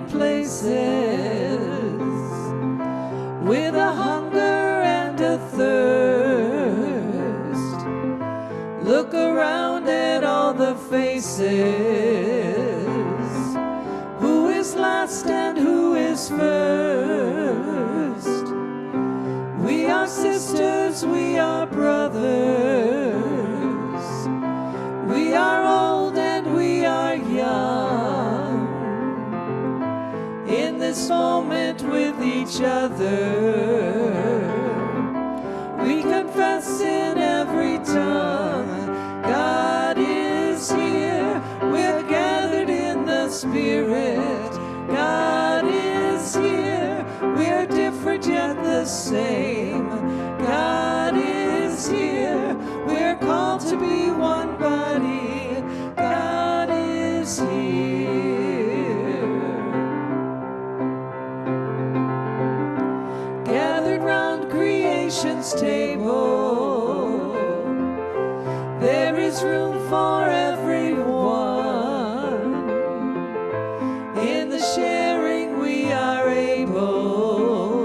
places with a hunger and a thirst. Look around at all the faces. Who is last and who is first? We are sisters, we are brothers. We are old and we are young. In this moment with each other, we confess in every tongue, God is here. We're gathered in the Spirit. God is here. We're different yet the same. God is here. We're called to be one body. God is here. Gathered round creation's table, there is room for everyone. In the sharing we are able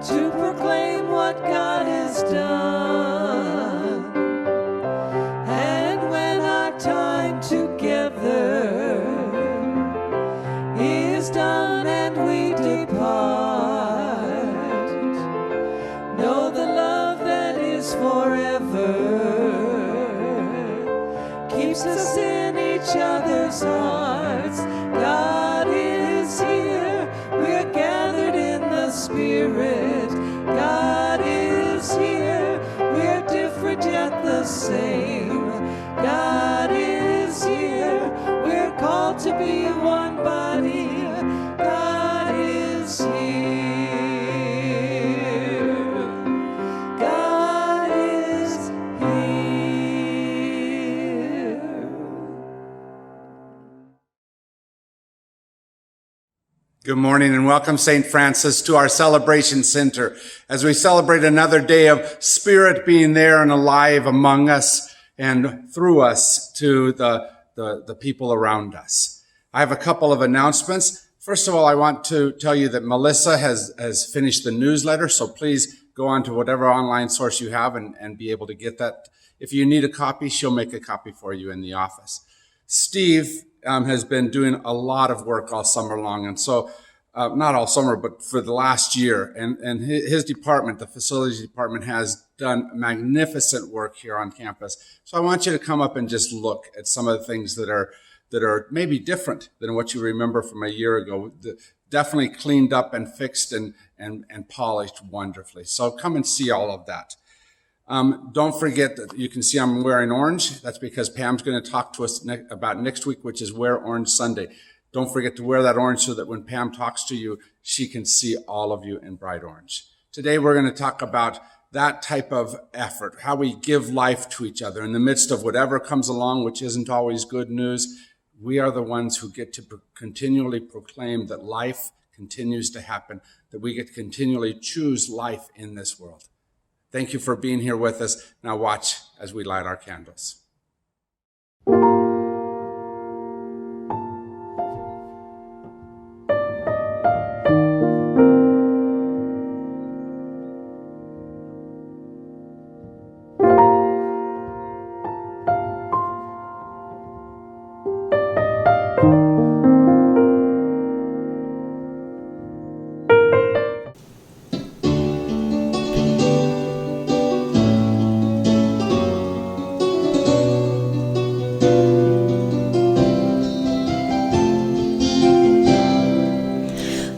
to proclaim what God has done. And when our time together is done and we depart, know the love that is forever keeps us in each other's hearts. God is here. We're gathered in the Spirit. God is here. We're different yet the same. God is here. We're called to be one body. God is here. God is here. Good morning and welcome, St. Francis, to our celebration center as we celebrate another day of Spirit being there and alive among us and through us to the people around us. I have a couple of announcements. First of all, I want to tell you that Melissa has finished the newsletter, so please go on to whatever online source you have and be able to get that. If you need a copy, she'll make a copy for you in the office. Steve has been doing a lot of work all summer long, and so not all summer, but for the last year. And his department, the facilities department, has done magnificent work here on campus. So I want you to come up and just look at some of the things that are maybe different than what you remember from a year ago. Definitely cleaned up and fixed and polished wonderfully. So come and see all of that. Don't forget that you can see I'm wearing orange. That's because Pam's going to talk to us about next week, which is Wear Orange Sunday. Don't forget to wear that orange so that when Pam talks to you, she can see all of you in bright orange. Today, we're going to talk about that type of effort, how we give life to each other in the midst of whatever comes along, which isn't always good news. We are the ones who get to continually proclaim that life continues to happen, that we get to continually choose life in this world. Thank you for being here with us. Now watch as we light our candles.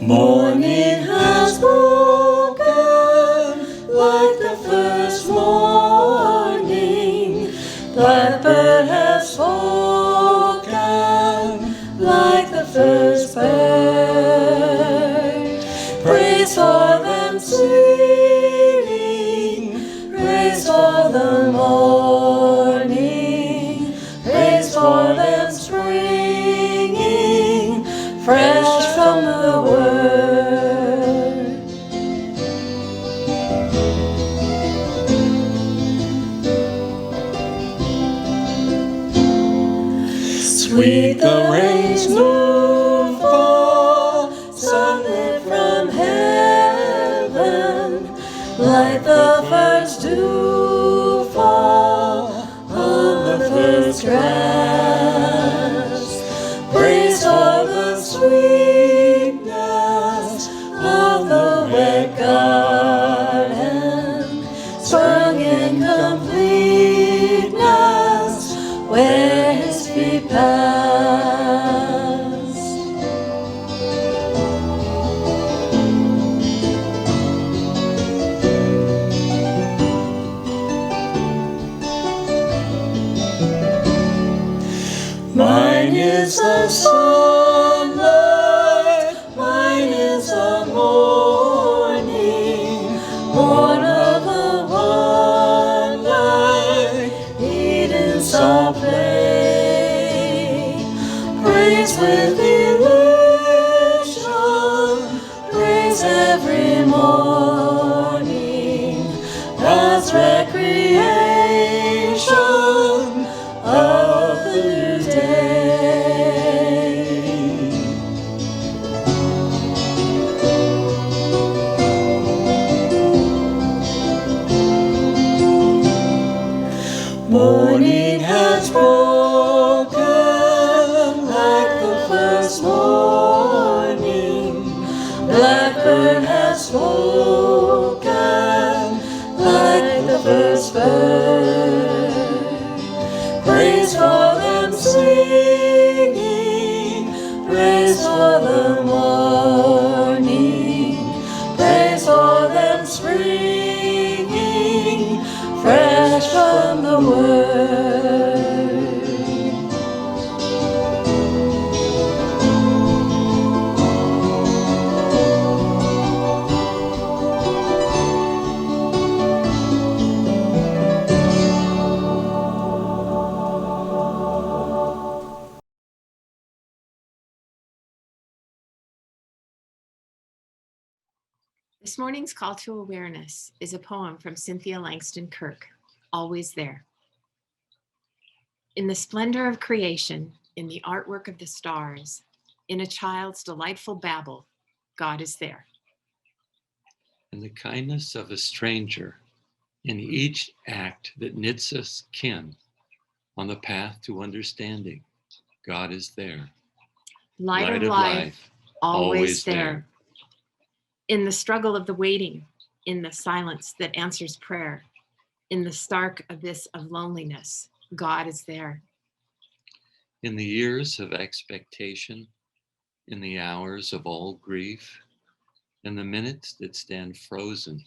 Morning has broken like the first morning. Blackbird has spoken like the first bird. Praise for them singing, praise for the morning, praise for them springing fresh from the word. Sweet the rains move on. like the first dew fall on the first grass. Praise for the sweetness of the wet garden, sprung in completeness where his feet pass. Mine is the sunlight, mine is the morning, born of the one light, Eden saw play. Praise with elation, praise every morning, God's recreation of the new day. Morning has broken like the first morning. Blackbird has spoken like the first bird. Praise for them singing, praise for the morning, praise for them springing, fresh from the word. This morning's call to awareness is a poem from Cynthia Langston Kirk, Always There. In the splendor of creation, in the artwork of the stars, in a child's delightful babble, God is there. In the kindness of a stranger, in each act that knits us kin, on the path to understanding, God is there. Light of life, always there. In the struggle of the waiting, in the silence that answers prayer, in the stark abyss of loneliness, God is there. In the years of expectation, in the hours of all grief, in the minutes that stand frozen,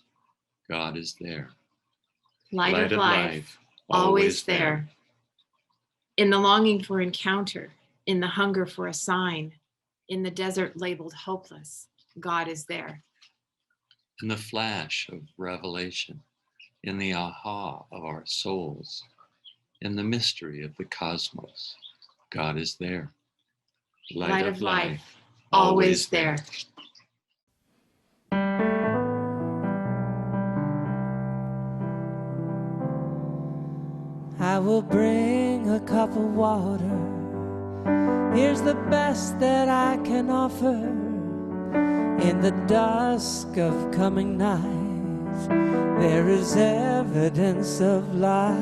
God is there. Light of life, always there. In the longing for encounter, in the hunger for a sign, in the desert labeled hopeless, God is there. In the flash of revelation, in the aha of our souls, in the mystery of the cosmos, God is there. Light of life, always there. I will bring a cup of water. Here's the best that I can offer. In the dusk of coming night, there is evidence of light.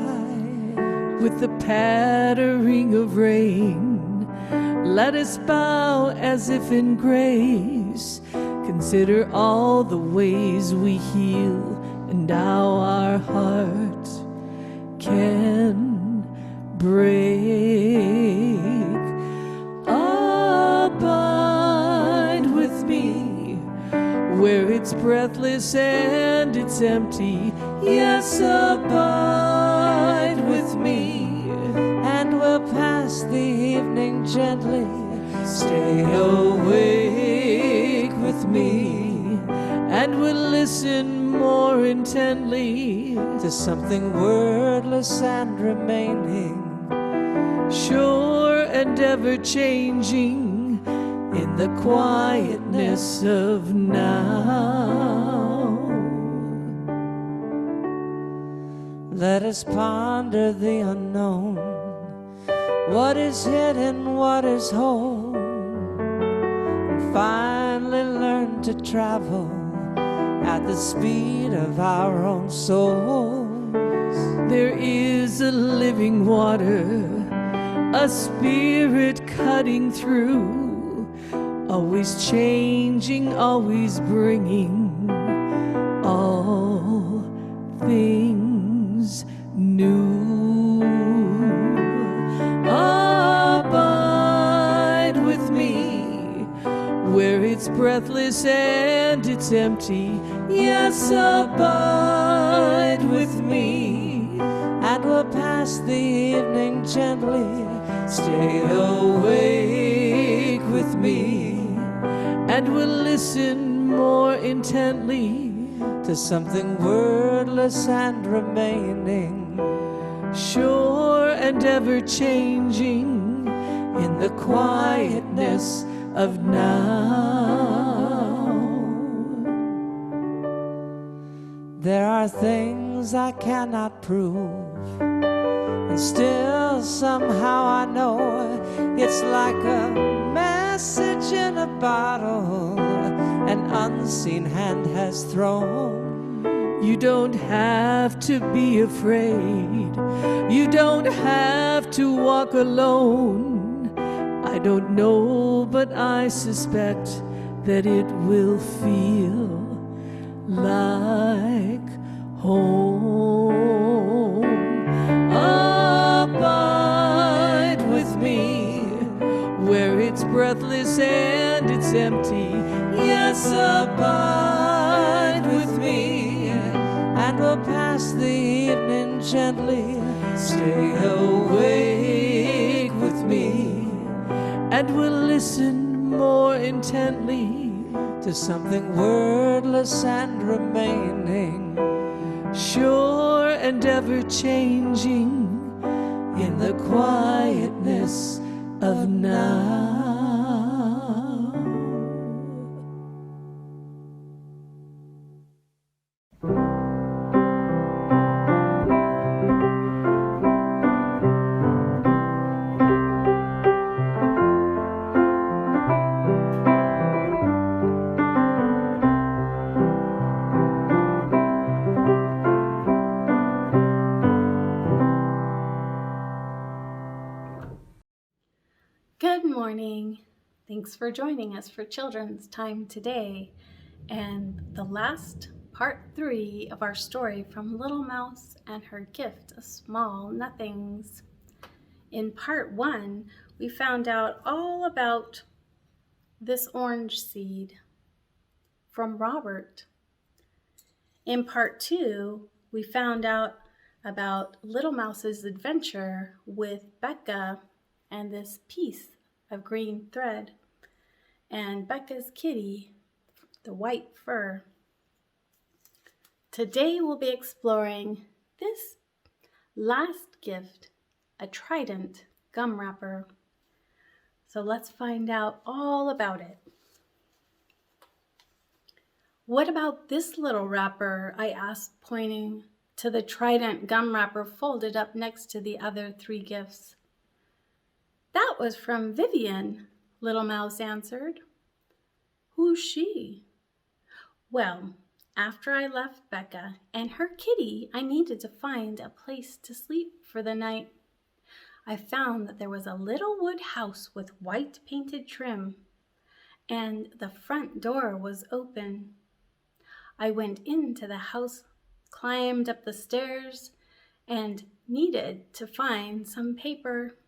With the pattering of rain, let us bow as if in grace. Consider all the ways we heal and how our heart can break. Abide with me where it's breathless and it's empty. Yes, abide with me, And we'll pass the evening gently. stay awake with me, and we'll listen more intently To something wordless and remaining, sure and ever changing in the quietness of now. let us ponder the unknown. What is hidden, what is whole, and finally learn to travel at the speed of our own souls. There is a living water, a spirit cutting through, always changing, always bringing all things new. Abide with me where it's breathless and it's empty. Yes, abide with me, And we'll pass the evening gently. Stay awake with me, and we'll listen more intently to something wordless and remaining, sure and ever changing in the quietness of now. There are things I cannot prove, and still somehow I know it's like a message in a bottle an unseen hand has thrown. You don't have to be afraid. You don't have to walk alone. I don't know, but I suspect that it will feel like home. Abide with me where it's breathless and it's empty. Yes, abide with me, And we'll pass the evening gently. stay awake with me, and we'll listen more intently To something wordless and remaining, sure and ever changing in the quietness of now. Good morning. Thanks for joining us for Children's Time today and the last part 3 of our story from Little Mouse and Her Gift of Small Nothings. In part 1, we found out all about this orange seed from Robert. In part 2, we found out about Little Mouse's adventure with Becca and this piece of green thread, and Becca's kitty, the white fur. Today we'll be exploring this last gift, a Trident gum wrapper. So let's find out all about it. What about this little wrapper? I asked, pointing to the Trident gum wrapper folded up next to the other 3 gifts. That was from Vivian, Little Mouse answered. Who's she? Well, after I left Becca and her kitty, I needed to find a place to sleep for the night. I found that there was a little wood house with white painted trim, and the front door was open. I went into the house, climbed up the stairs, and needed to find some paper.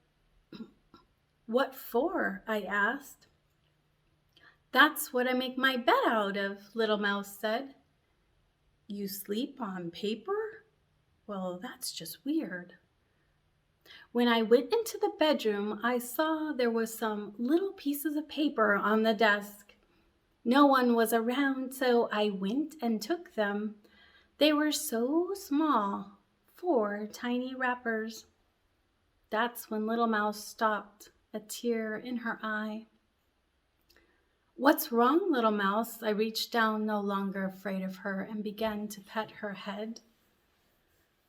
What for? I asked. That's what I make my bed out of, Little Mouse said. You sleep on paper? Well, that's just weird. When I went into the bedroom, I saw there was some little pieces of paper on the desk. No one was around, so I went and took them. They were so small, 4 tiny wrappers. That's when Little Mouse stopped, a tear in her eye. What's wrong, Little Mouse? I reached down, no longer afraid of her, and began to pet her head.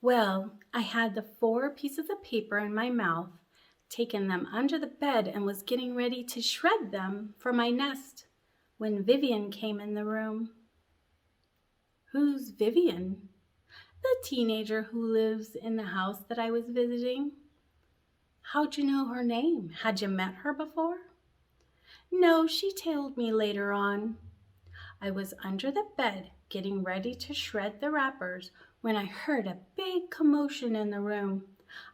Well, I had the 4 pieces of paper in my mouth, taken them under the bed, and was getting ready to shred them for my nest when Vivian came in the room. "Who's Vivian?" "The teenager who lives in the house that I was visiting." "How'd you know her name? Had you met her before?" "No, she told me later on." I was under the bed getting ready to shred the wrappers when I heard a big commotion in the room.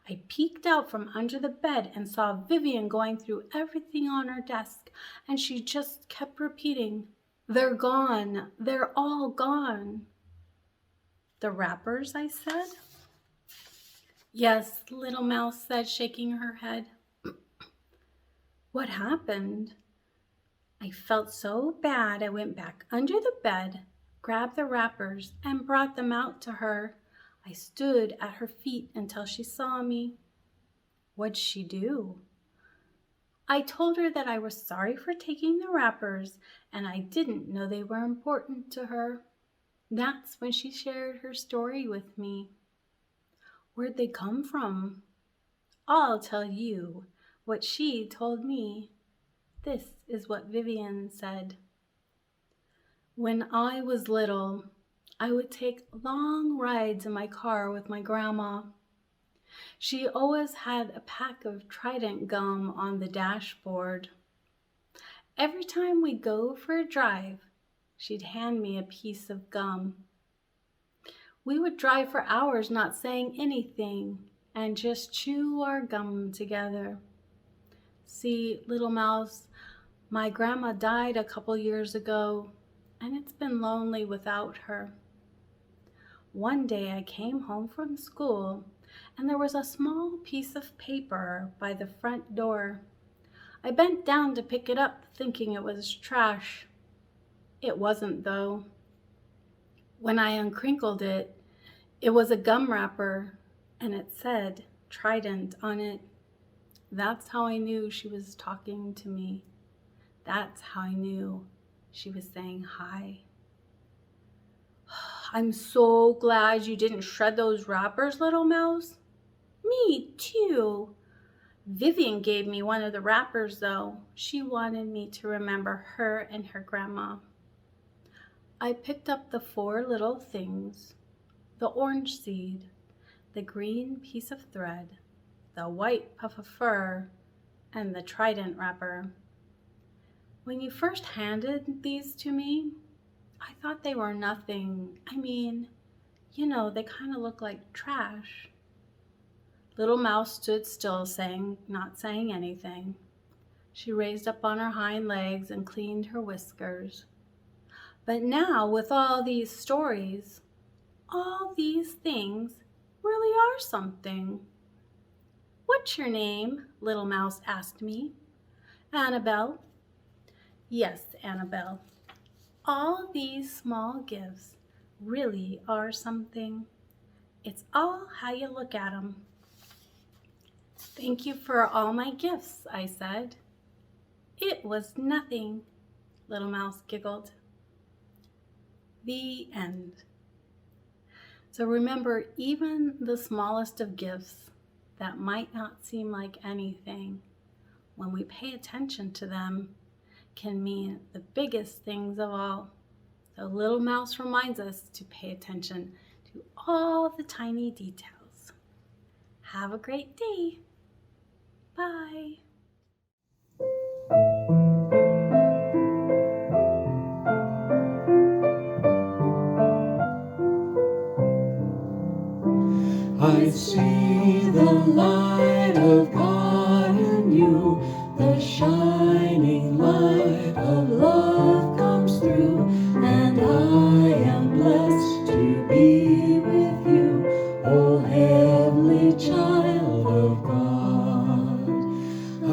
I peeked out from under the bed and saw Vivian going through everything on her desk, and she just kept repeating, "They're gone. They're all gone." "The wrappers?" I said. "Yes," Little Mouse said, shaking her head. "What happened?" I felt so bad I went back under the bed, grabbed the wrappers, and brought them out to her. I stood at her feet until she saw me. What'd she do? I told her that I was sorry for taking the wrappers and I didn't know they were important to her. That's when she shared her story with me. Where'd they come from? I'll tell you what she told me. This is what Vivian said. "When I was little, I would take long rides in my car with my grandma. She always had a pack of Trident gum on the dashboard. Every time we'd go for a drive, she'd hand me a piece of gum. We would drive for hours not saying anything and just chew our gum together. See, Little Mouse, my grandma died a couple years ago, and it's been lonely without her. One day I came home from school, and there was a small piece of paper by the front door. I bent down to pick it up, thinking it was trash. It wasn't, though. When I uncrinkled it, it was a gum wrapper, and it said Trident on it. That's how I knew she was talking to me. That's how I knew she was saying hi. I'm so glad you didn't shred those wrappers, Little Mouse. Me too. Vivian gave me one of the wrappers, though. She wanted me to remember her and her grandma. I picked up the 4 little things: the orange seed, the green piece of thread, the white puff of fur, and the Trident wrapper. When you first handed these to me, I thought they were nothing. I mean, you know, they kind of look like trash. Little Mouse stood still, not saying anything. She raised up on her hind legs and cleaned her whiskers. But now, with all these stories, all these things really are something. What's your name? Little Mouse asked me. Annabelle. Yes, Annabelle. All these small gifts really are something. It's all how you look at them. Thank you for all my gifts, I said. It was nothing, Little Mouse giggled. The end. So remember, even the smallest of gifts that might not seem like anything, when we pay attention to them, can mean the biggest things of all. So Little Mouse reminds us to pay attention to all the tiny details. Have a great day. Bye. I see the light of God in you, the shining light of love comes through, and I am blessed to be with you, O heavenly child of God.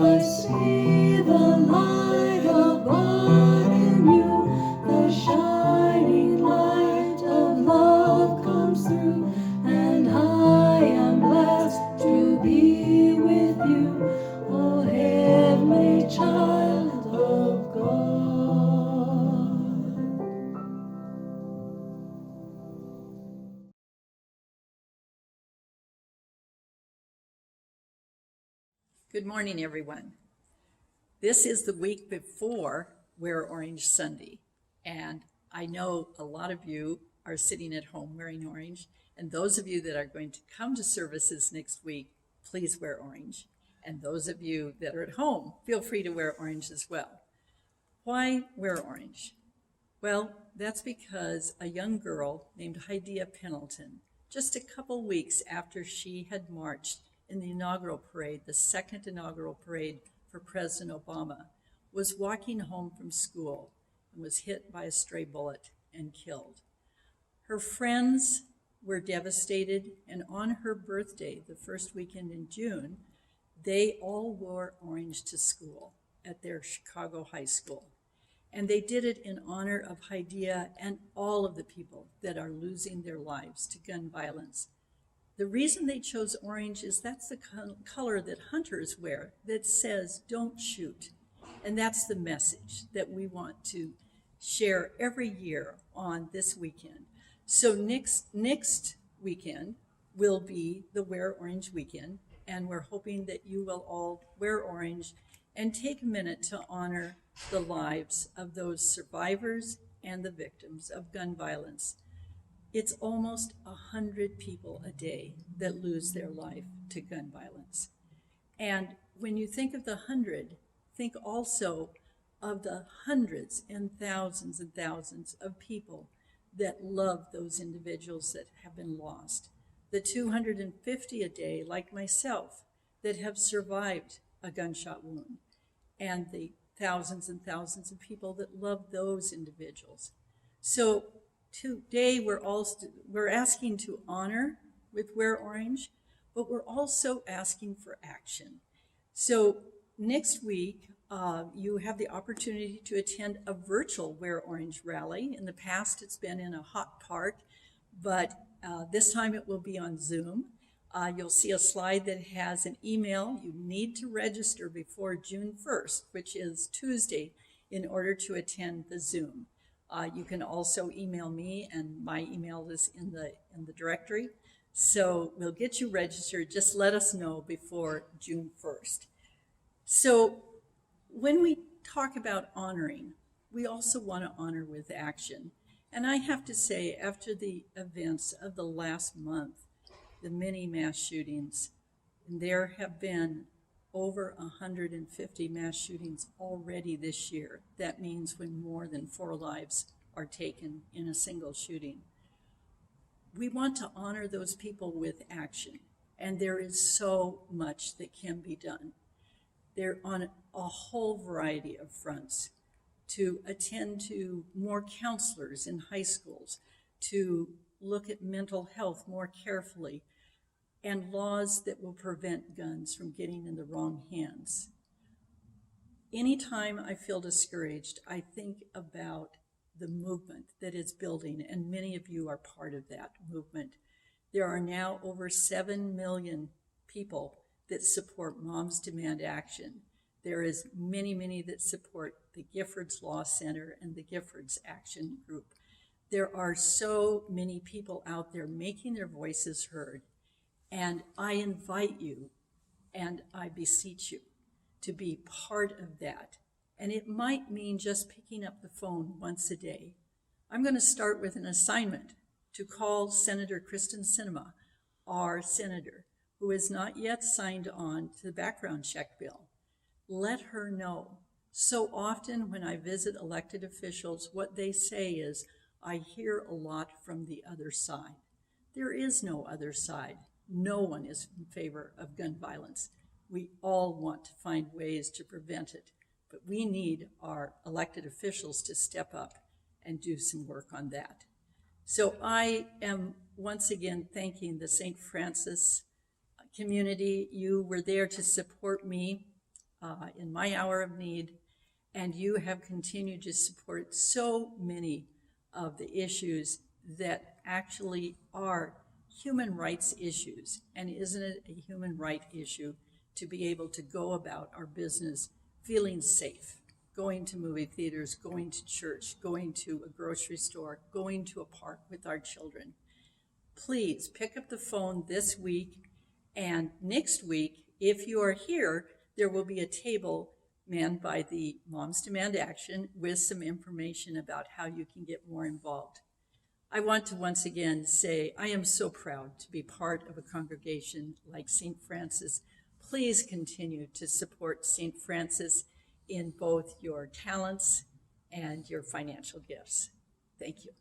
I see the light of God in you, the shining light of love comes through, and I am blessed to be with you, O heavenly child of God. Good morning, everyone. This is the week before Wear Orange Sunday, and I know a lot of you are sitting at home wearing orange. And those of you that are going to come to services next week, please wear orange. And those of you that are at home, feel free to wear orange as well. Why wear orange? Well, that's because a young girl named Hydea Pendleton, just a couple weeks after she had marched in the inaugural parade, the second inaugural parade for President Obama, was walking home from school and was hit by a stray bullet and killed. Her friends were devastated, and on her birthday, the first weekend in June, they all wore orange to school at their Chicago high school. And they did it in honor of Hydea and all of the people that are losing their lives to gun violence. The reason they chose orange is that's the color that hunters wear that says, don't shoot. And that's the message that we want to share every year on this weekend. So next weekend will be the Wear Orange weekend, and we're hoping that you will all wear orange and take a minute to honor the lives of those survivors and the victims of gun violence. It's almost 100 people a day that lose their life to gun violence. And when you think of the 100, think also of the hundreds and thousands of people that love those individuals that have been lost. The 250 a day, like myself, that have survived a gunshot wound, and the thousands and thousands of people that love those individuals. So today we're asking to honor with Wear Orange, but we're also asking for action. So next week, you have the opportunity to attend a virtual Wear Orange rally. In the past, it's been in a hot park, but this time it will be on Zoom. You'll see a slide that has an email. You need to register before June 1st, which is Tuesday, in order to attend the Zoom. You can also email me, and my email is in the directory. So we'll get you registered. Just let us know before June 1st. So when we talk about honoring, we also want to honor with action. And I have to say, after the events of the last month, the many mass shootings, and there have been over 150 mass shootings already this year. That means when more than 4 lives are taken in a single shooting. We want to honor those people with action, and there is so much that can be done. They're on a whole variety of fronts, to attend to more counselors in high schools, to look at mental health more carefully, and laws that will prevent guns from getting in the wrong hands. Anytime I feel discouraged, I think about the movement that is building, and many of you are part of that movement. There are now over 7 million people that support Moms Demand Action. There is many that support the Giffords Law Center and the Giffords Action Group. There are so many people out there making their voices heard, and I invite you and I beseech you to be part of that. And it might mean just picking up the phone once a day. I'm going to start with an assignment to call Senator Kristen Sinema, our senator, who has not yet signed on to the background check bill. Let her know. So often when I visit elected officials, what they say is, I hear a lot from the other side. There is no other side. No one is in favor of gun violence. We all want to find ways to prevent it, but we need our elected officials to step up and do some work on that. So I am once again thanking the St. Francis community. You were there to support me in my hour of need, and you have continued to support so many of the issues that actually are human rights issues. And isn't it a human right issue to be able to go about our business feeling safe, going to movie theaters, going to church, going to a grocery store, going to a park with our children? Please pick up the phone this week, and next week, if you are here, there will be a table manned by the Moms Demand Action with some information about how you can get more involved. I want to once again say I am so proud to be part of a congregation like St. Francis. Please continue to support St. Francis in both your talents and your financial gifts. Thank you.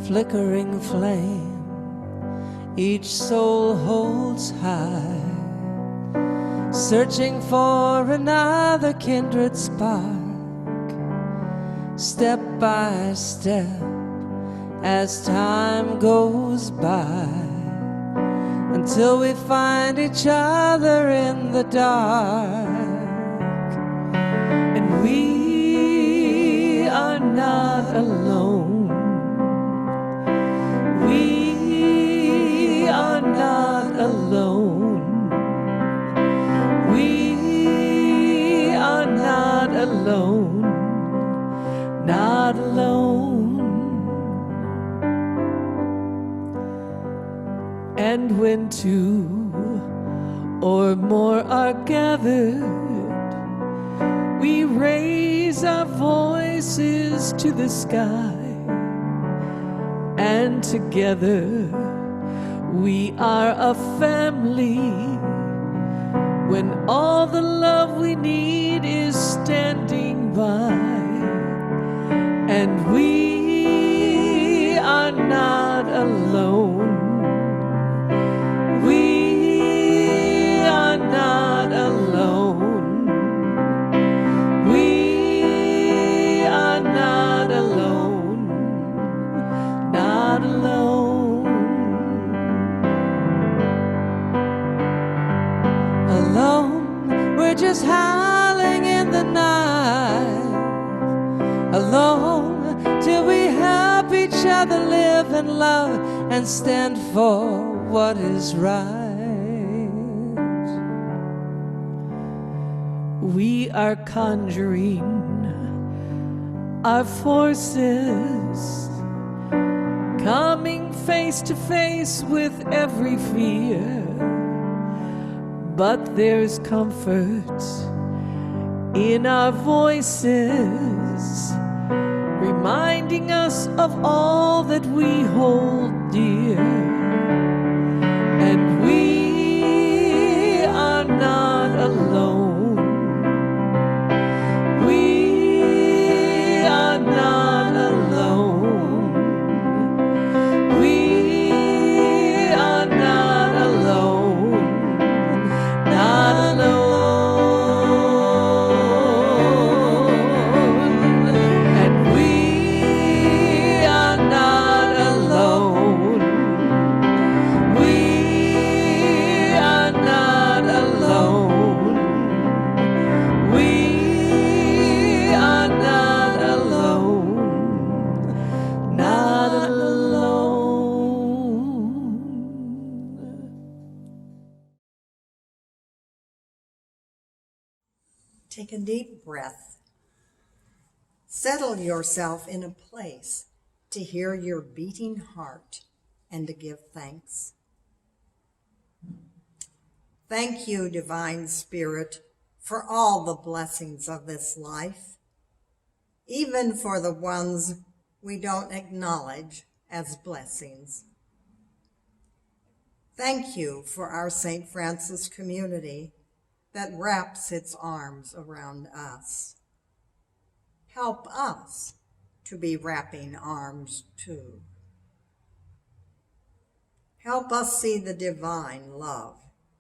Flickering flame each soul holds high, searching for another kindred spark, step by step as time goes by, until we find each other in the dark. And we are not alone. We are not alone. We are not alone. Not alone. And when two or more are gathered, we raise our voices to the sky, and together we are a family. When all the love we need is standing by, and we are not alone. We are not alone. We are not alone. Not alone. Alone, we're just howling in the night. Alone, till we help each other live and love and stand for what is right. We are conjuring our forces, coming face to face with every fear. But there's comfort in our voices, reminding us of all that we hold dear. And we are not alone. We are not alone. We are not alone. Not alone. And we are not alone. We are not alone. We are not alone. Not alone. Take a deep breath. Settle yourself in a place to hear your beating heart and to give thanks. Thank you, Divine Spirit, for all the blessings of this life, even for the ones we don't acknowledge as blessings. Thank you for our St. Francis community that wraps its arms around us. Help us to be wrapping arms too. Help us see the divine love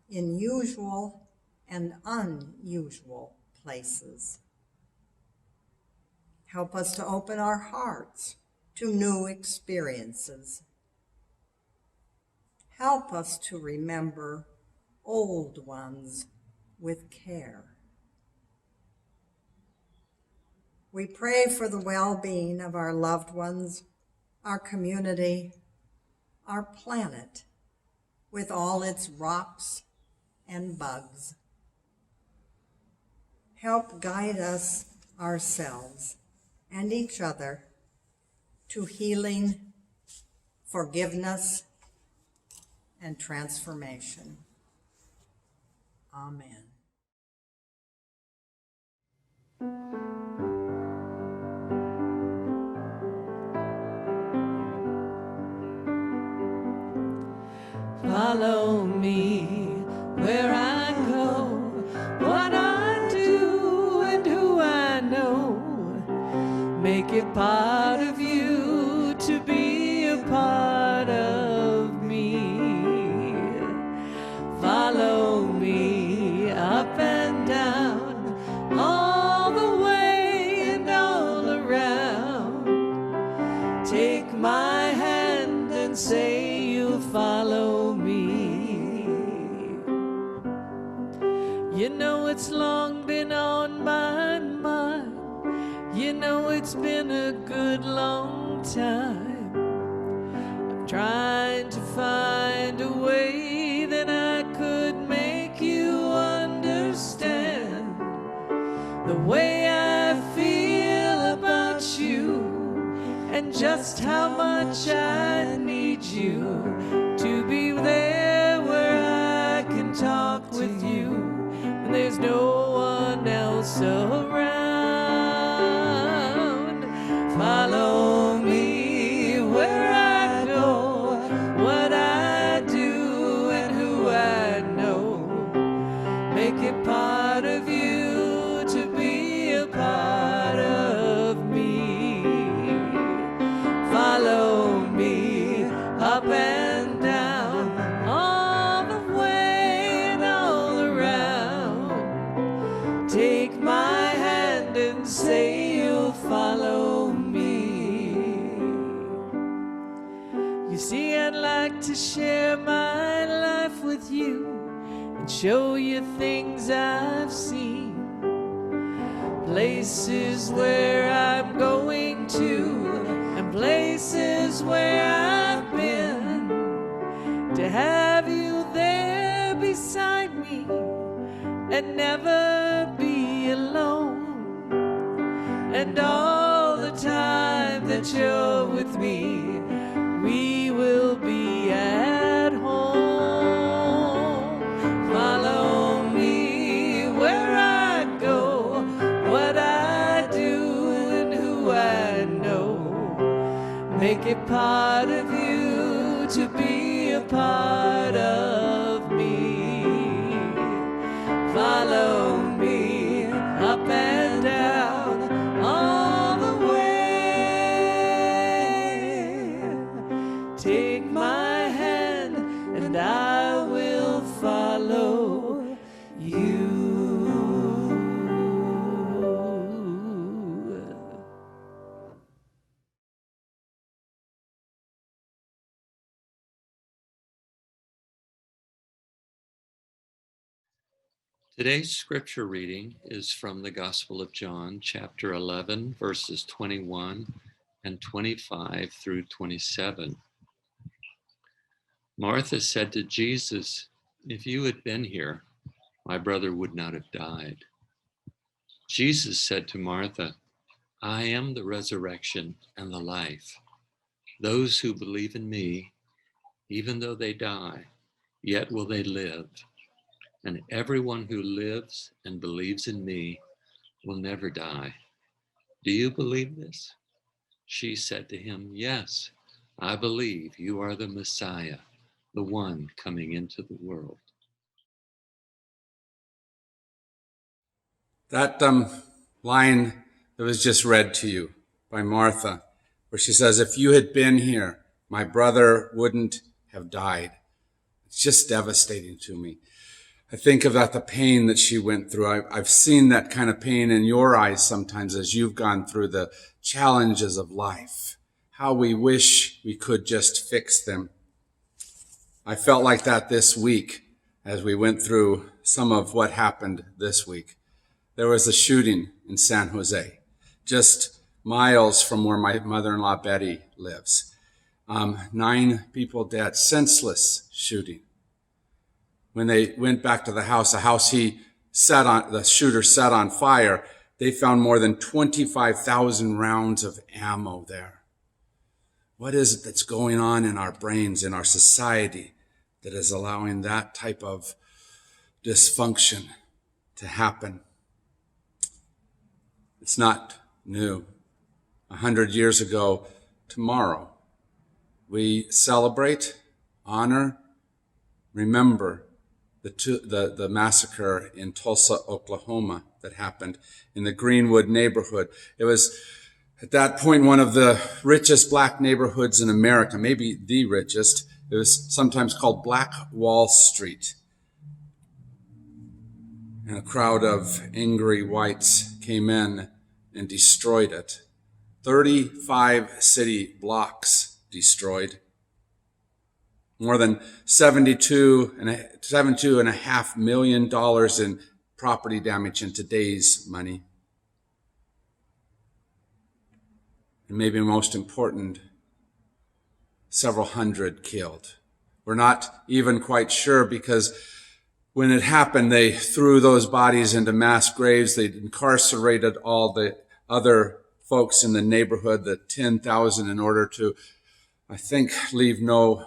in usual and unusual places. Help us to open our hearts to new experiences. Help us to remember old ones with care. We pray for the well-being of our loved ones, our community, our planet, with all its rocks and bugs. Help guide us ourselves and each other to healing, forgiveness, and transformation. Amen. Follow me where I go, what I do and who I know. Make it part of you to be a part of me. Follow me up and down, all the way and all around. Take my hand and say you'll follow me. You know it's long been on my mind. You know it's been a good long time. I'm trying to find a way that I could make you understand the way I feel about you, and just how much I need you to be there where I can talk with you and there's no one else around. Follow me where I go, what I do and who I know. Make it part of you to be a part of me. Follow me up and down, all the way and all around. Take my hand and say you'll follow me. You see, I'd like to share my life with you and show you things I've seen, places where I'm going to and places where I've been, to have you there beside me and never be alone. And all the time that you're with me, we will be at home. Follow me where I go, what I do and who I know. Make it part of you to be a part of me. Follow me up and down, all the way. Take my hand and I will follow you. Today's scripture reading is from the Gospel of John, chapter 11, verses 21 and 25 through 27. Martha said to Jesus, "If you had been here, my brother would not have died." Jesus said to Martha, "I am the resurrection and the life. Those who believe in me, even though they die, yet will they live. And everyone who lives and believes in me will never die. Do you believe this?" She said to him, "Yes, I believe you are the Messiah, the one coming into the world." That line that was just read to you by Martha, where she says, "If you had been here, my brother wouldn't have died." It's just devastating to me. I think about the pain that she went through. I've seen that kind of pain in your eyes sometimes as you've gone through the challenges of life, how we wish we could just fix them. I felt like that this week as we went through some of what happened this week. There was a shooting in San Jose, just miles from where my mother-in-law Betty lives. 9 people dead, senseless shooting. When they went back to the house the shooter set on fire, they found more than 25,000 rounds of ammo there. What is it that's going on in our brains, in our society, that is allowing that type of dysfunction to happen. It's not new. 100 years ago tomorrow, we celebrate, honor, remember the massacre in Tulsa, Oklahoma that happened in the Greenwood neighborhood. It was at that point one of the richest black neighborhoods in America, maybe the richest. It was sometimes called Black Wall Street. And a crowd of angry whites came in and destroyed it. 35 city blocks destroyed. More than $72.5 million in property damage in today's money. And maybe most important, several hundred killed. We're not even quite sure because when it happened, they threw those bodies into mass graves. They incarcerated all the other folks in the neighborhood, the 10,000, in order to, I think, leave no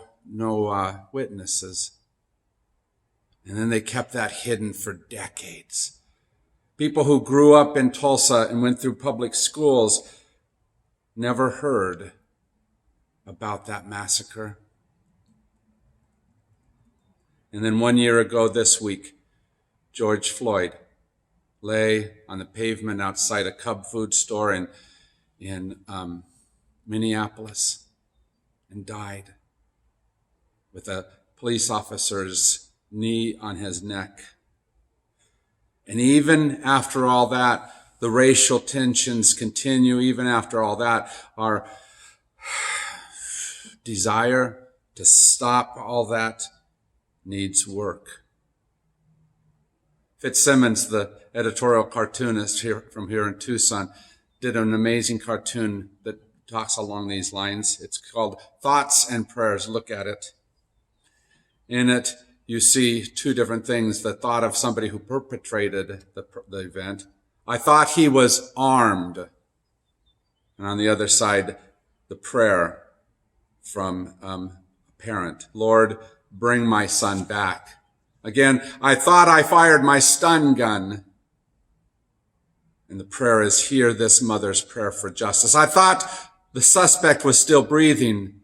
witnesses. And then they kept that hidden for decades. People who grew up in Tulsa and went through public schools never heard about that massacre. And then 1 year ago this week, George Floyd lay on the pavement outside a Cub food store in Minneapolis and died with a police officer's knee on his neck. And even after all that, the racial tensions continue. Even after all that, our desire to stop all that needs work. Fitzsimmons, the editorial cartoonist from here in Tucson, did an amazing cartoon that talks along these lines. It's called Thoughts and Prayers. Look at it. In it, you see two different things. The thought of somebody who perpetrated the event. I thought he was armed. And on the other side, the prayer from a parent. Lord, bring my son back. Again, I thought I fired my stun gun. And the prayer is, hear this mother's prayer for justice. I thought the suspect was still breathing.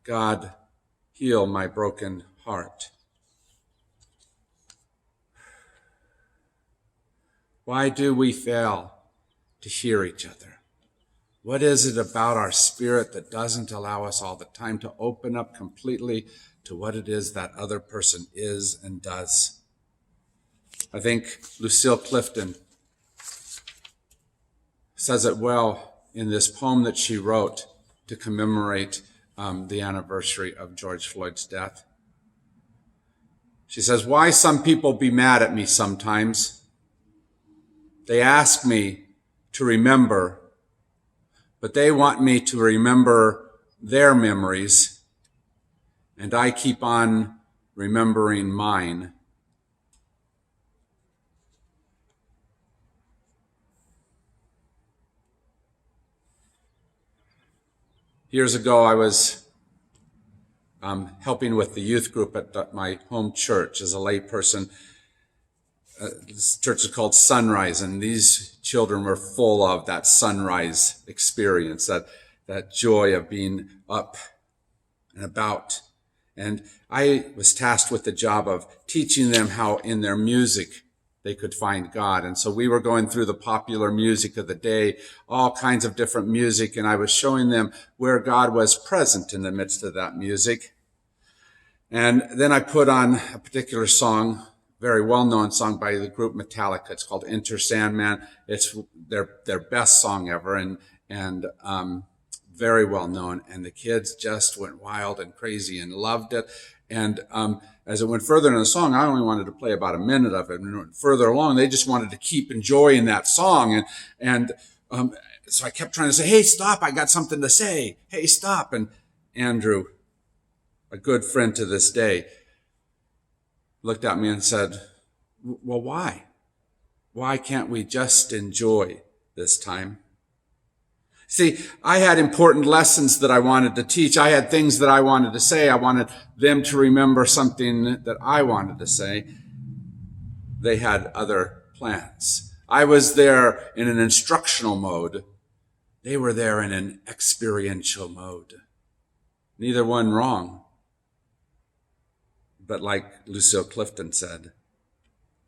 God, heal my broken heart. Why do we fail to hear each other? What is it about our spirit that doesn't allow us all the time to open up completely to what it is that other person is and does? I think Lucille Clifton says it well in this poem that she wrote to commemorate the anniversary of George Floyd's death. She says, why some people be mad at me sometimes? They ask me to remember, but they want me to remember their memories, and I keep on remembering mine. Years ago, I was helping with the youth group at my home church as a lay person. This church is called Sunrise, and these children were full of that sunrise experience, that joy of being up and about. And I was tasked with the job of teaching them how in their music they could find God. And so we were going through the popular music of the day, all kinds of different music, and I was showing them where God was present in the midst of that music. And then I put on a particular song, very well-known song by the group Metallica. It's called Enter Sandman. It's their best song ever, and very well-known. And the kids just went wild and crazy and loved it. And as it went further in the song, I only wanted to play about a minute of it. And further along, they just wanted to keep enjoying that song. And so I kept trying to say, hey, stop, I got something to say. Hey, stop. And Andrew, a good friend to this day, looked at me and said, well, why? Why can't we just enjoy this time? See, I had important lessons that I wanted to teach. I had things that I wanted to say. I wanted them to remember something that I wanted to say. They had other plans. I was there in an instructional mode. They were there in an experiential mode. Neither one wrong. But like Lucille Clifton said,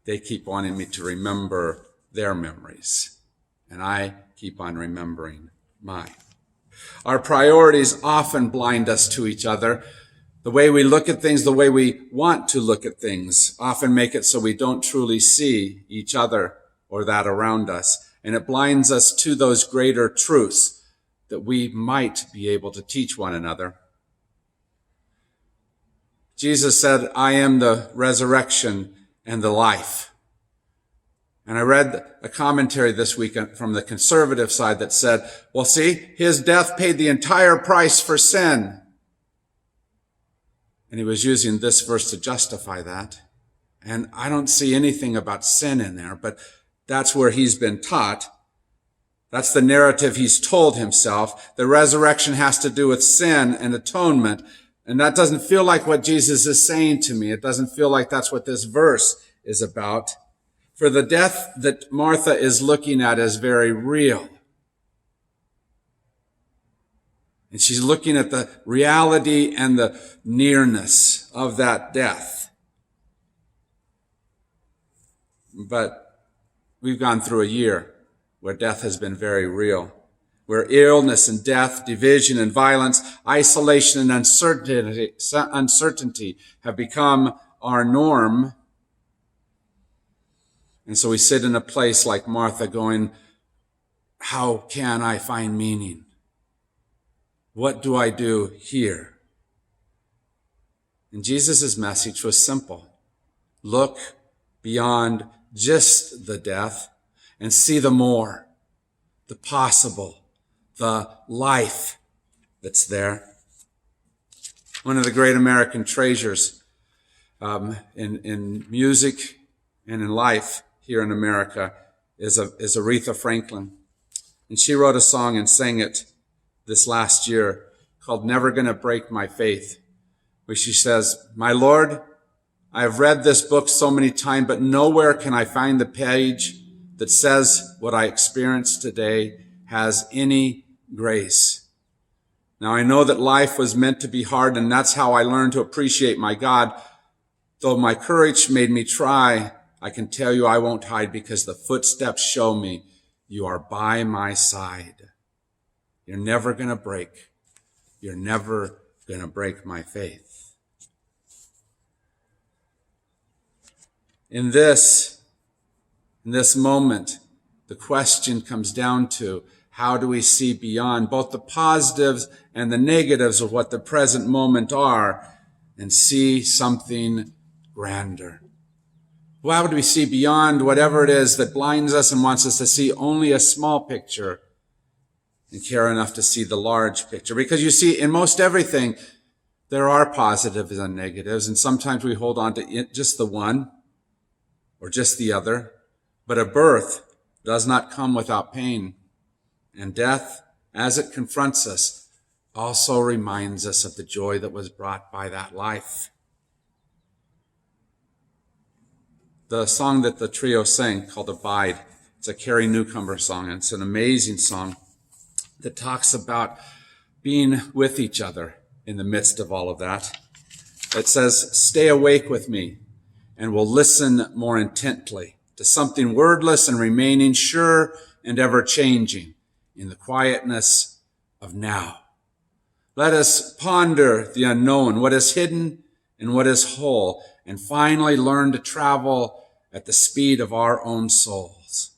they keep wanting me to remember their memories, and I keep on remembering mine. Our priorities often blind us to each other. The way we look at things, the way we want to look at things, often make it so we don't truly see each other or that around us. And it blinds us to those greater truths that we might be able to teach one another. Jesus said, I am the resurrection and the life. And I read a commentary this week from the conservative side that said, well, see, his death paid the entire price for sin. And he was using this verse to justify that. And I don't see anything about sin in there, but that's where he's been taught. That's the narrative he's told himself. The resurrection has to do with sin and atonement. And that doesn't feel like what Jesus is saying to me. It doesn't feel like that's what this verse is about. For the death that Martha is looking at is very real. And she's looking at the reality and the nearness of that death. But we've gone through a year where death has been very real, where illness and death, division and violence, isolation and uncertainty have become our norm. And so we sit in a place like Martha going, how can I find meaning? What do I do here? And Jesus' message was simple. Look beyond just the death and see the more, the possible, the life that's there. One of the great American treasures in music and in life here in America is Aretha Franklin. And she wrote a song and sang it this last year called Never Gonna Break My Faith, where she says, my Lord, I have read this book so many times, but nowhere can I find the page that says what I experienced today has any grace. Now I know that life was meant to be hard, and that's how I learned to appreciate my God. Though my courage made me try, I can tell you I won't hide, because the footsteps show me you are by my side. You're never going to break. You're never going to break my faith. In this moment, the question comes down to, how do we see beyond both the positives and the negatives of what the present moment are and see something grander? Well, how do we see beyond whatever it is that blinds us and wants us to see only a small picture and care enough to see the large picture? Because you see, in most everything, there are positives and negatives, and sometimes we hold on to just the one or just the other. But a birth does not come without pain, and death, as it confronts us, also reminds us of the joy that was brought by that life. The song that the trio sang called Abide, it's a Carrie Newcomer song, and it's an amazing song that talks about being with each other in the midst of all of that. It says, stay awake with me, and we'll listen more intently to something wordless and remaining sure and ever changing in the quietness of now. Let us ponder the unknown, what is hidden and what is whole, and finally learn to travel at the speed of our own souls,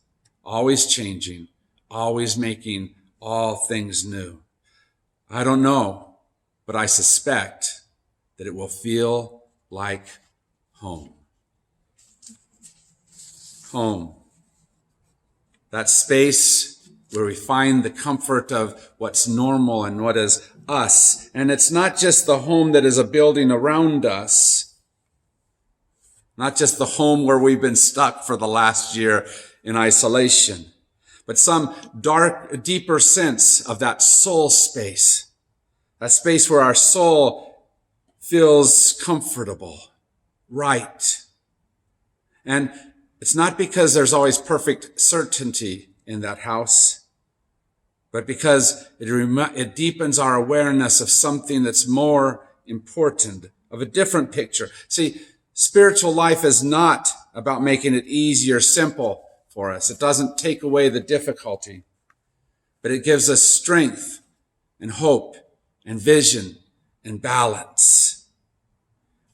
always changing, always making all things new. I don't know, but I suspect that it will feel like home. Home. That space where we find the comfort of what's normal and what is us. And it's not just the home that is a building around us, not just the home where we've been stuck for the last year in isolation, but some dark, deeper sense of that soul space, that space where our soul feels comfortable, right. And it's not because there's always perfect certainty in that house, but because it deepens our awareness of something that's more important, of a different picture. See, spiritual life is not about making it easy or simple for us. It doesn't take away the difficulty, but it gives us strength and hope and vision and balance.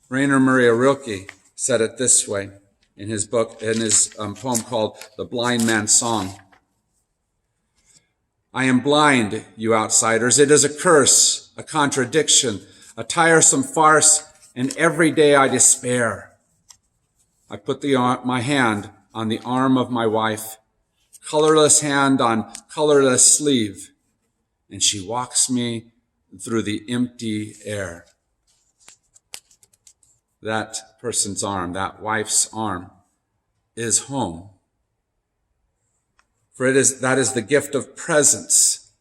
Rainer Maria Rilke said it this way in his poem called The Blind Man's Song. I am blind, you outsiders. It is a curse, a contradiction, a tiresome farce, and every day I despair. I put my hand on the arm of my wife, colorless hand on colorless sleeve, and she walks me through the empty air. That person's arm, that wife's arm, is home. For that is the gift of presence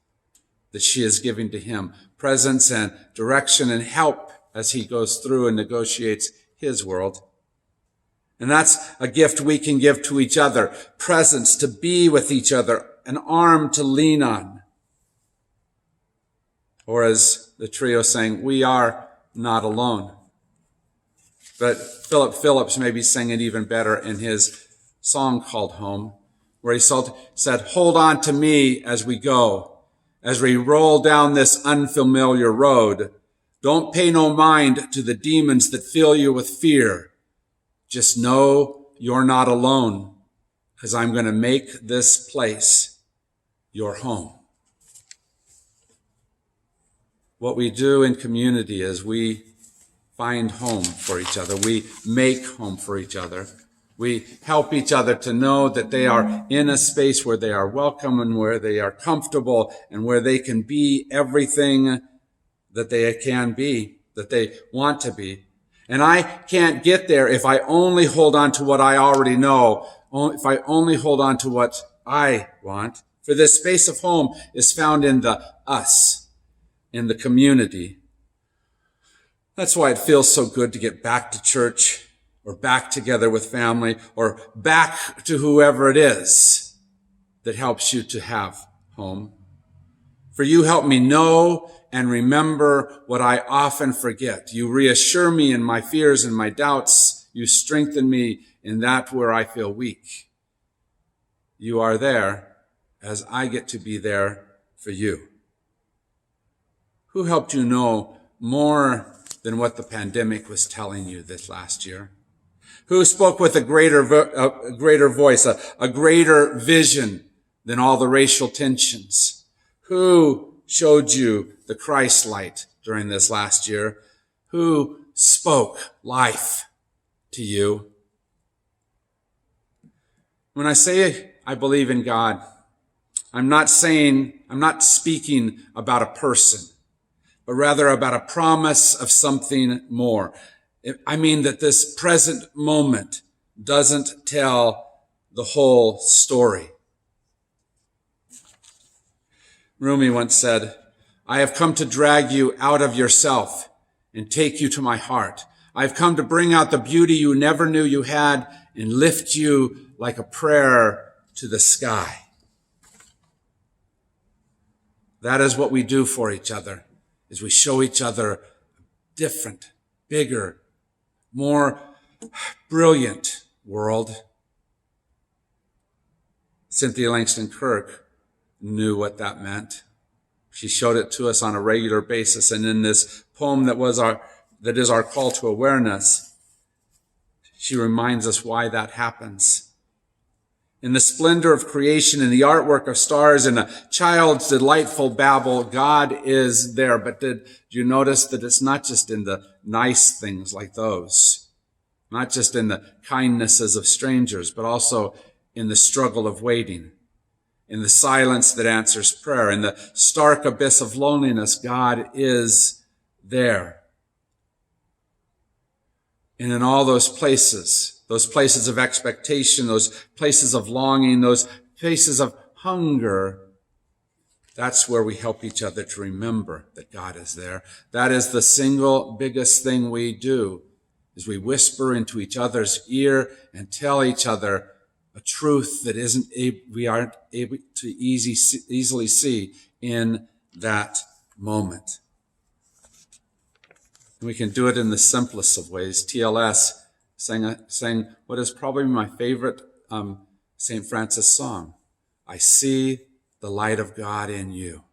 that she is giving to him. Presence and direction and help as he goes through and negotiates his world. And that's a gift we can give to each other. Presence to be with each other, an arm to lean on. Or as the trio sang, we are not alone. But Philip Phillips maybe sang it even better in his song called Home, where he said, hold on to me as we go, as we roll down this unfamiliar road. Don't pay no mind to the demons that fill you with fear. Just know you're not alone, because I'm going to make this place your home. What we do in community is we find home for each other. We make home for each other. We help each other to know that they are in a space where they are welcome and where they are comfortable and where they can be everything that they can be, that they want to be. And I can't get there if I only hold on to what I already know, if I only hold on to what I want. For this space of home is found in the us, in the community. That's why it feels so good to get back to church or back together with family or back to whoever it is that helps you to have home. For you help me know and remember what I often forget. You reassure me in my fears and my doubts. You strengthen me in that where I feel weak. You are there as I get to be there for you. Who helped you know more than what the pandemic was telling you this last year? Who spoke with a greater voice, a greater vision than all the racial tensions? Who showed you the Christ light during this last year? Who spoke life to you? When I say I believe in God, I'm not speaking about a person, but rather about a promise of something more. I mean that this present moment doesn't tell the whole story. Rumi once said, I have come to drag you out of yourself and take you to my heart. I have come to bring out the beauty you never knew you had and lift you like a prayer to the sky. That is what we do for each other, is we show each other different, bigger, more brilliant world. Cynthia Langston Kirk knew what that meant. She showed it to us on a regular basis. And in this poem that is our call to awareness, she reminds us why that happens. In the splendor of creation, in the artwork of stars, in a child's delightful babble, God is there. But did you notice that it's not just in the nice things like those, not just in the kindnesses of strangers, but also in the struggle of waiting, in the silence that answers prayer, in the stark abyss of loneliness, God is there. And in all those places of expectation, those places of longing, those places of hunger, that's where we help each other to remember that God is there. That is the single biggest thing we do, is we whisper into each other's ear and tell each other a truth that we aren't able to easily see in that moment. And we can do it in the simplest of ways. TLS sang what is probably my favorite St. Francis song, I see the light of God in you.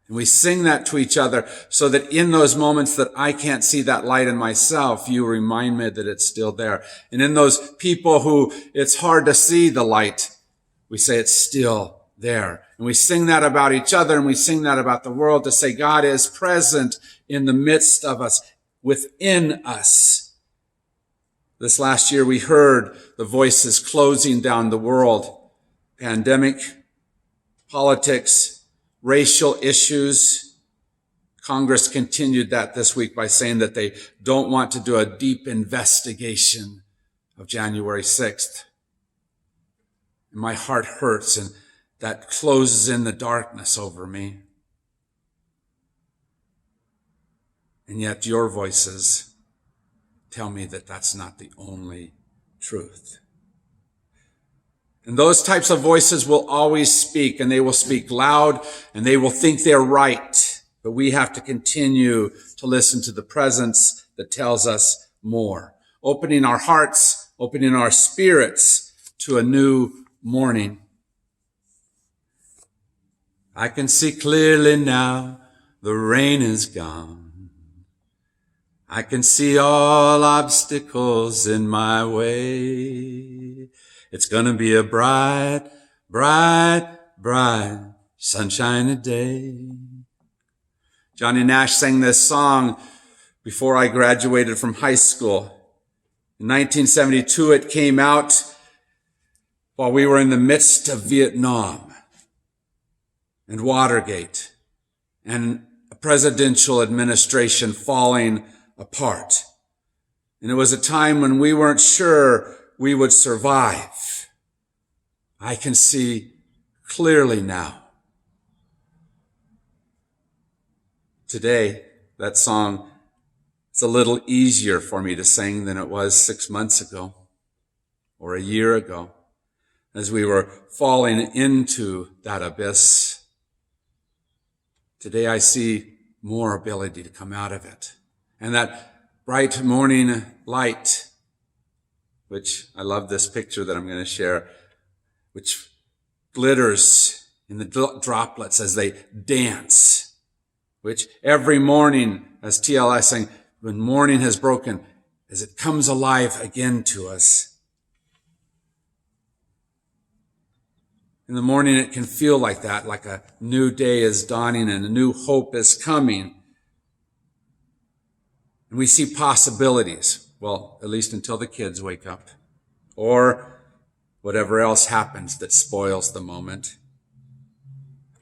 And we sing that to each other so that in those moments that I can't see that light in myself, you remind me that it's still there. And in those people who it's hard to see the light, we say it's still there. And we sing that about each other, and we sing that about the world to say God is present in the midst of us, within us. This last year we heard the voices closing down the world. Pandemic, politics, racial issues. Congress continued that this week by saying that they don't want to do a deep investigation of January 6th. And my heart hurts, and that closes in the darkness over me. And yet your voices tell me that that's not the only truth. And those types of voices will always speak, and they will speak loud, and they will think they're right. But we have to continue to listen to the presence that tells us more. Opening our hearts, opening our spirits to a new morning. I can see clearly now, the rain is gone. I can see all obstacles in my way. It's gonna be a bright, bright, bright, sunshiny day. Johnny Nash sang this song before I graduated from high school. In 1972, it came out while we were in the midst of Vietnam and Watergate and a presidential administration falling apart. And it was a time when we weren't sure we would survive. I can see clearly now. Today, that song is a little easier for me to sing than it was 6 months ago or a year ago, as we were falling into that abyss. Today I see more ability to come out of it. And that bright morning light, which I love this picture that I'm going to share, which glitters in the droplets as they dance, which every morning, as TLS sang, when morning has broken, as it comes alive again to us. In the morning, it can feel like that, like a new day is dawning and a new hope is coming. And we see possibilities, well, at least until the kids wake up, or whatever else happens that spoils the moment.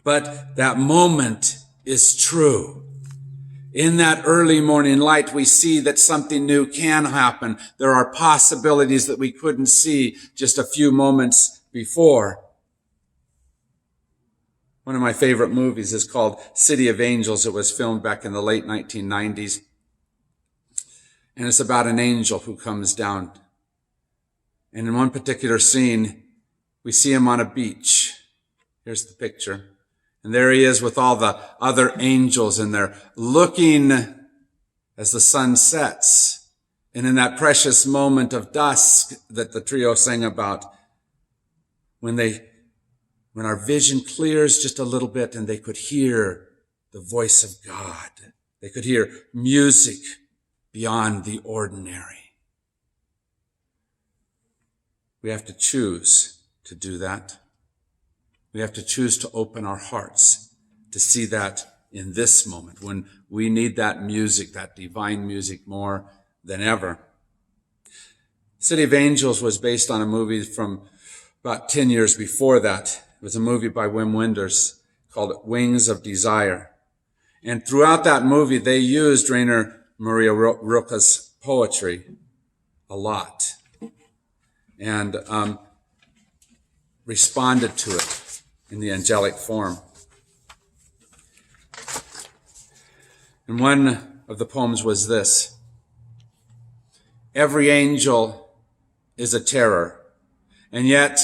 But that moment is true. In that early morning light, we see that something new can happen. There are possibilities that we couldn't see just a few moments before. One of my favorite movies is called City of Angels. It was filmed back in the late 1990s. And it's about an angel who comes down. And in one particular scene, we see him on a beach. Here's the picture. And there he is with all the other angels in there, looking as the sun sets. And in that precious moment of dusk that the trio sang about, when our vision clears just a little bit and they could hear the voice of God. They could hear music beyond the ordinary. We have to choose to do that. We have to choose to open our hearts to see that in this moment when we need that music, that divine music more than ever. City of Angels was based on a movie from about 10 years before that. It was a movie by Wim Wenders called Wings of Desire. And throughout that movie, they used Rainer Maria Rilke's poetry a lot. And responded to it in the angelic form. And one of the poems was this: every angel is a terror, and yet,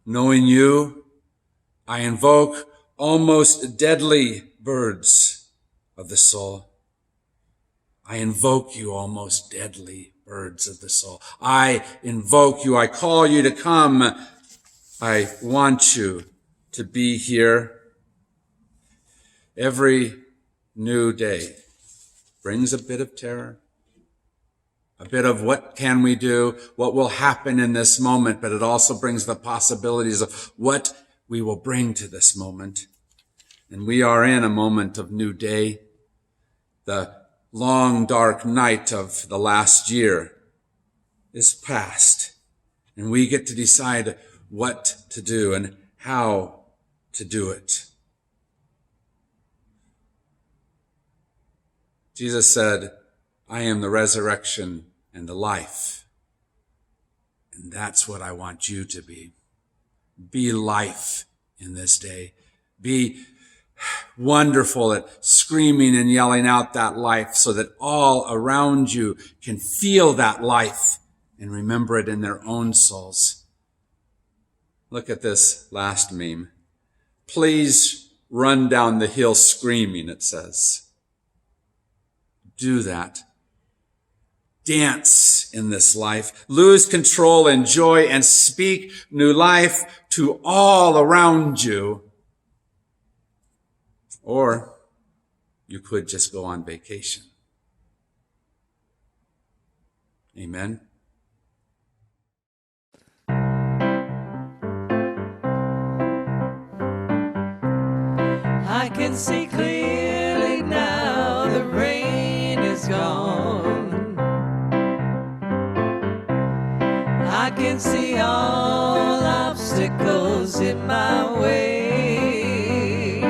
knowing you, I invoke almost deadly birds of the soul. I invoke you, almost deadly birds of the soul. I invoke you. I call you to come. I want you to be here. Every new day brings a bit of terror, a bit of what can we do, what will happen in this moment, but it also brings the possibilities of what we will bring to this moment. And we are in a moment of new day. The long, dark night of the last year is past, and we get to decide what to do and how to do it. Jesus said, I am the resurrection and the life. And that's what I want you to be. Be life in this day. Be wonderful at screaming and yelling out that life so that all around you can feel that life and remember it in their own souls. Look at this last meme. Please run down the hill screaming, it says. Do that. Dance in this life. Lose control, enjoy, and speak new life to all around you. Or you could just go on vacation. Amen. I can see clearly now, the rain is gone. I can see all obstacles in my way.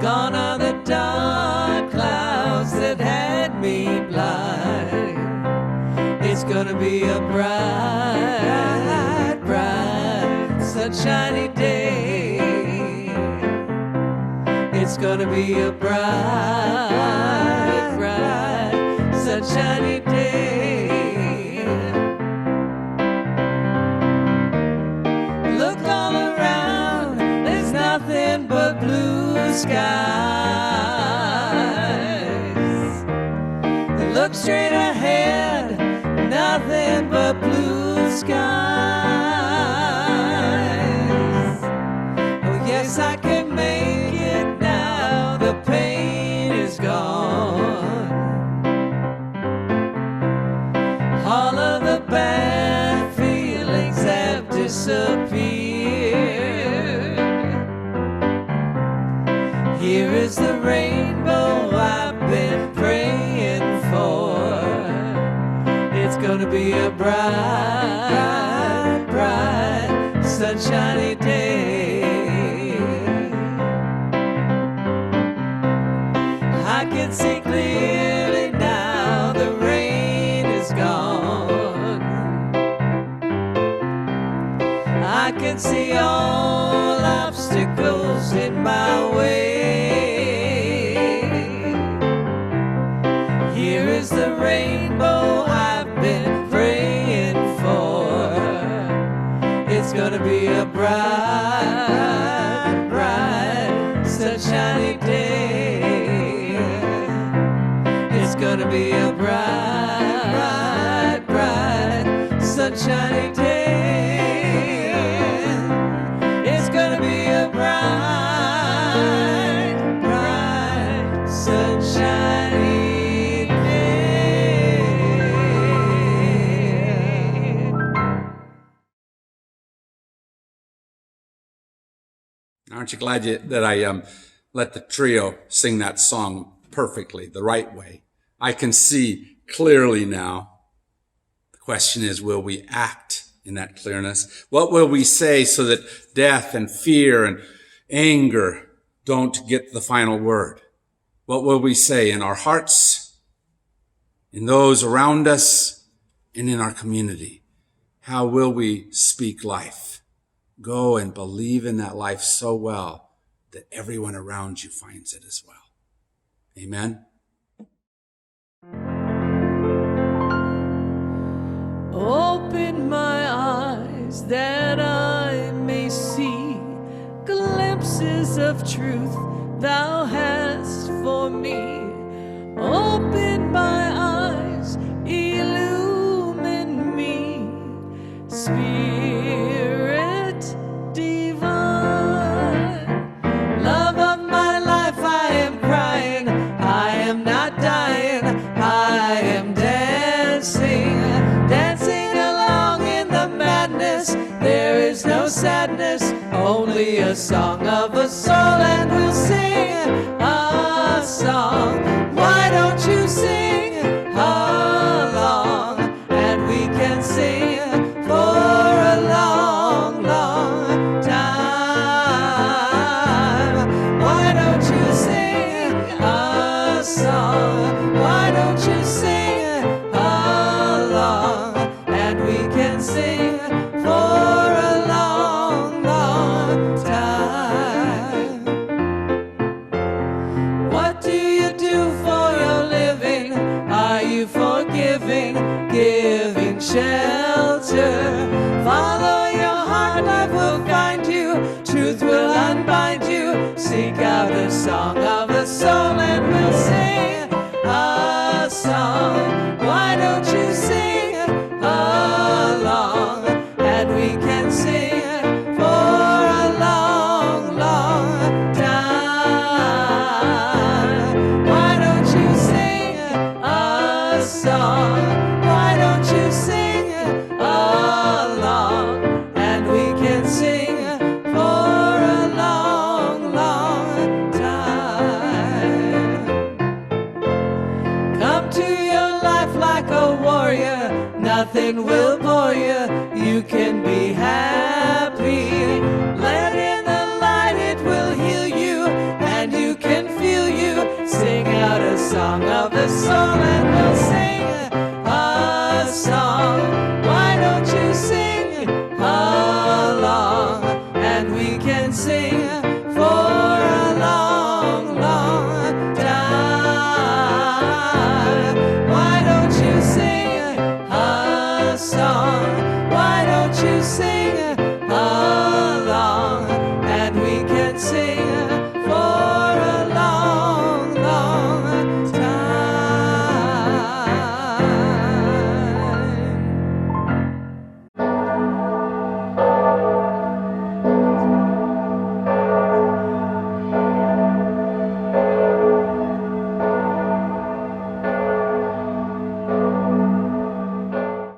Gone are the dark clouds that had me blind. It's gonna be a bright, bright, sunshiny day. It's gonna be a bright, bright, sunshiny day. Look all around, there's nothing but blue skies. Look straight ahead, nothing but blue skies. Oh yes, I can make it now, the pain is gone. All of the bad feelings have disappeared. Here is the rainbow I've been praying for. It's gonna be a bright, bright, sunshiny day. I can see clearly now, the rain is gone. I can see all obstacles in my way. Here is the rainbow I've been praying for. It's gonna be a bright, bright, sunshiny day. It's gonna be a bright, bright, sunshiny day. It's gonna be a bright, bright, sunshiny day. Aren't you glad that I let the trio sing that song perfectly, the right way? I can see clearly now. The question is, will we act in that clearness? What will we say so that death and fear and anger don't get the final word? What will we say in our hearts, in those around us, and in our community? how will we speak life? Go and believe in that life so well that everyone around you finds it as well. Amen. Open my eyes that I may see glimpses of truth thou hast for me. Open my eyes, illumine me, Spirit divine. Love of my life, I am crying, I am not dying, I am dancing, dancing along in the madness. There is no sadness, only a song of a soul, and we'll sing a song. Why don't you sing along? And we can sing for a long, long time. Why don't you sing a song? Why don't you sing along? And we can sing for a long, long time. What do you do for your living? Are you forgiving, giving shelter? Follow your heart, life will guide you, truth will unbind you. Seek out a song of a soul, and we'll sing a song. Why don't you sing along? And we can sing for a long, long time. Why don't you sing a song? Why don't you sing along? And we can sing for a long, long time. Come to your life like a warrior, nothing will bore you, you can be happy. Let in the light, it will heal you, and you can feel you. Sing out a song of the soul, and